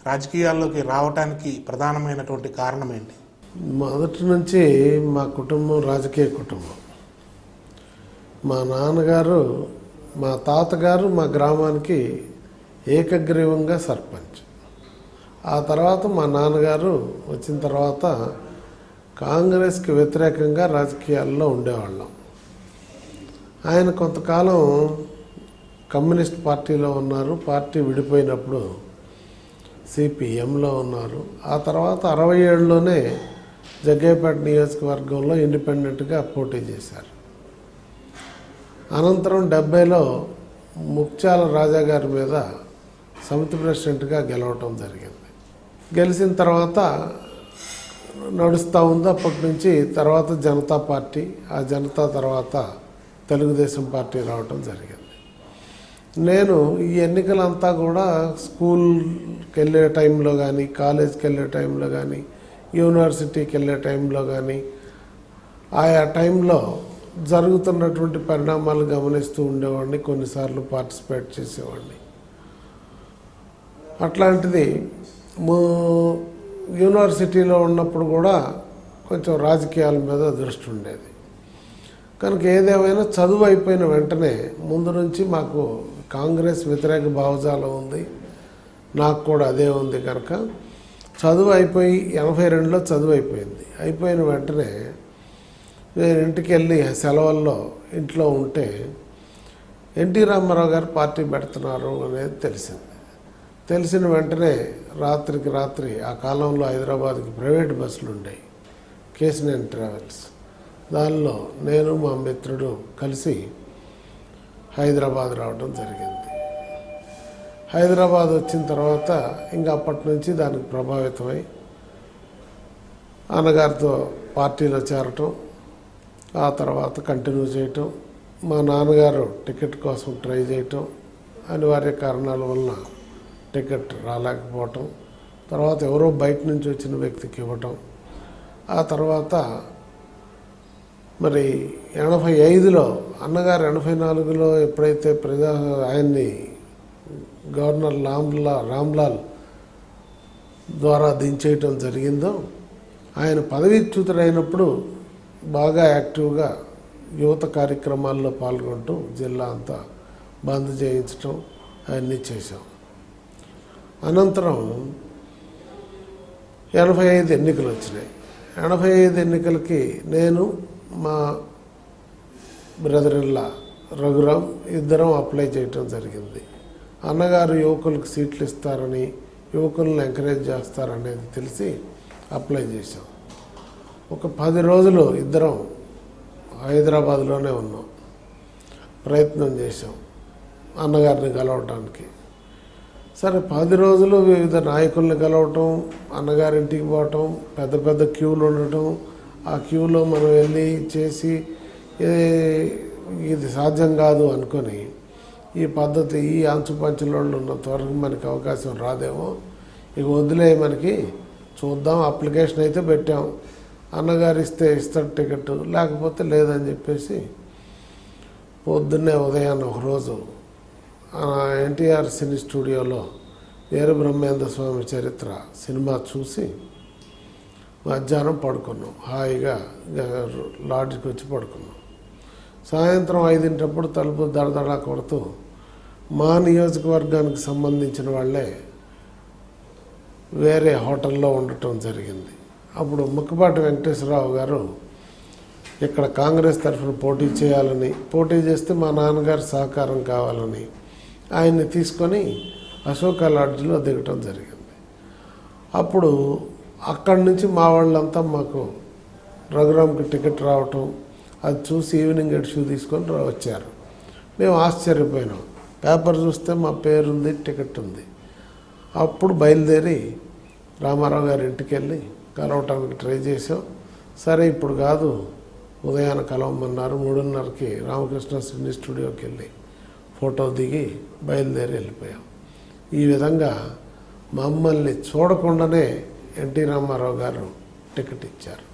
రాజకీయాల్లోకి రావడానికి ప్రధానమైనటువంటి కారణం ఏంటి? మొదటి నుంచి మా కుటుంబం రాజకీయ కుటుంబం. మా నాన్నగారు, మా తాతగారు మా గ్రామానికి ఏకగ్రీవంగా సర్పంచ్. ఆ తర్వాత మా నాన్నగారు వచ్చిన తర్వాత కాంగ్రెస్కి వ్యతిరేకంగా రాజకీయాల్లో ఉండేవాళ్ళం. ఆయన కొంతకాలం కమ్యూనిస్ట్ పార్టీలో ఉన్నారు. పార్టీ విడిపోయినప్పుడు సిపిఎంలో ఉన్నారు. ఆ తర్వాత 67లోనే జగ్గయ్యపేట నియోజకవర్గంలో ఇండిపెండెంట్గా పోటీ చేశారు. అనంతరం 70లో ముక్చాల రాజా గారి మీద సమితి ప్రెసిడెంట్గా గెలవటం జరిగింది. గెలిచిన తర్వాత నడుస్తూ ఉంది. అప్పటి నుంచి తర్వాత జనతా పార్టీ, ఆ జనతా తర్వాత తెలుగుదేశం పార్టీ రావటం జరిగింది. నేను ఈ ఎన్నికలంతా కూడా స్కూల్కి వెళ్ళే టైంలో కానీ, కాలేజ్కి వెళ్ళే టైంలో కానీ, యూనివర్సిటీకి వెళ్ళే టైంలో కానీ, ఆయా టైంలో జరుగుతున్నటువంటి పరిణామాలు గమనిస్తూ ఉండేవాడిని. కొన్నిసార్లు పార్టిసిపేట్ చేసేవాడిని. అట్లాంటిది యూనివర్సిటీలో ఉన్నప్పుడు కూడా కొంచెం రాజకీయాల మీద దృష్టి ఉండేది. కనుక ఏదేమైనా చదువు అయిపోయిన వెంటనే ముందు నుంచి మాకు కాంగ్రెస్ వ్యతిరేక భావజాలం ఉంది, నాకు కూడా అదే ఉంది. కనుక చదువు అయిపోయి 82లో చదువు అయిపోయింది. అయిపోయిన వెంటనే నేను ఇంటికి వెళ్ళి సెలవుల్లో ఇంట్లో ఉంటే ఎన్టీ రామారావు గారు పార్టీ పెడుతున్నారు అనేది తెలిసింది. తెలిసిన వెంటనే రాత్రికి రాత్రి, ఆ కాలంలో హైదరాబాద్కి ప్రైవేట్ బస్సులు ఉండేవి, కేసినేని ట్రావెల్స్. దానిలో నేను మా మిత్రుడు కలిసి హైదరాబాద్ రావడం జరిగింది. హైదరాబాద్ వచ్చిన తర్వాత ఇంకా అప్పటి నుంచి దానికి ప్రభావితమై అన్నగారితో పార్టీలో చేరటం, ఆ తర్వాత కంటిన్యూ చేయటం, మా నాన్నగారు టికెట్ కోసం ట్రై చేయటం, అనివార్య కారణాల వలన టికెట్ రాలేకపోవటం, తర్వాత ఎవరో బయట నుంచి వచ్చిన వ్యక్తికి ఇవ్వటం, ఆ తర్వాత మరి 85లో అన్నగారు 84లో ఎప్పుడైతే ఆయన్ని గవర్నర్ రామ్లాల్ ద్వారా దించేయటం జరిగిందో, ఆయన పదవీచ్యుతుడైనప్పుడు బాగా యాక్టివ్గా యువత కార్యక్రమాల్లో పాల్గొంటూ జిల్లా అంతా బంద్ చేయించటం అవన్నీ చేశాం. అనంతరం 85 ఎన్నికలు వచ్చినాయి. 85 ఎన్నికలకి నేను, మా బ్రదర్ ఇన్లా రఘురాం ఇద్దరం అప్లై చేయటం జరిగింది. అన్నగారు యువకులకు సీట్లు ఇస్తారని, యువకులను ఎంకరేజ్ చేస్తారనేది తెలిసి అప్లై చేశాం. ఒక 10 రోజులు ఇద్దరం హైదరాబాద్లోనే ఉన్నాం. ప్రయత్నం చేశాం అన్నగారిని కలవటానికి. సరే 10 రోజులు వివిధ నాయకుల్ని కలవటం, అన్నగారింటికి పోవటం, పెద్ద పెద్ద క్యూలు ఉండటం, ఆ క్యూలో మనం వెళ్ళి చేసి ఇది సాధ్యం కాదు అనుకొని, ఈ పద్ధతి ఈ అంచుపంచులో ఉన్నంత వరకు మనకి అవకాశం రాదేమో, ఇక వదిలే, మనకి చూద్దాం, అప్లికేషన్ అయితే పెట్టాం, అన్నగారు ఇస్తే ఇస్తాడు టికెట్, లేకపోతే లేదని చెప్పేసి పొద్దున్నే ఉదయాన్నే ఒకరోజు ఎన్టీఆర్ సినీ స్టూడియోలో వీరబ్రహ్మేంద్ర స్వామి చరిత్ర సినిమా చూసి మధ్యాహ్నం పడుకున్నాం. హాయిగా లాడ్జ్కి వచ్చి పడుకున్నాం. సాయంత్రం 5 తలుపు దడదడా కొడుతూ మా నియోజకవర్గానికి సంబంధించిన వాళ్ళే వేరే హోటల్లో ఉండటం జరిగింది. అప్పుడు ముక్కపాటి వెంకటేశ్వరరావు గారు ఇక్కడ కాంగ్రెస్ తరఫున పోటీ చేయాలని, పోటీ చేస్తే మా నాన్నగారి సహకారం కావాలని ఆయన్ని తీసుకొని అశోక లాడ్జ్లో దిగటం జరిగింది. అప్పుడు అక్కడి నుంచి మా వాళ్ళంతా మాకు రఘురామ్కి టికెట్ రావటం, అది చూసి ఈవినింగ్ ఎడిషూ తీసుకొని వచ్చారు. మేము ఆశ్చర్యపోయినాం. పేపర్ చూస్తే మా పేరుంది, టికెట్ ఉంది. అప్పుడు బయలుదేరి రామారావు గారి ఇంటికి వెళ్ళి కలవటానికి ట్రై చేసాం. సరే ఇప్పుడు కాదు, ఉదయాన కలవమన్నారు. 3:30కి రామకృష్ణ సినీ స్టూడియోకి వెళ్ళి ఫోటో దిగి బయలుదేరి వెళ్ళిపోయాం. ఈ విధంగా మమ్మల్ని చూడకుండానే ఎన్టీ రామారావు గారు టికెట్ ఇచ్చారు.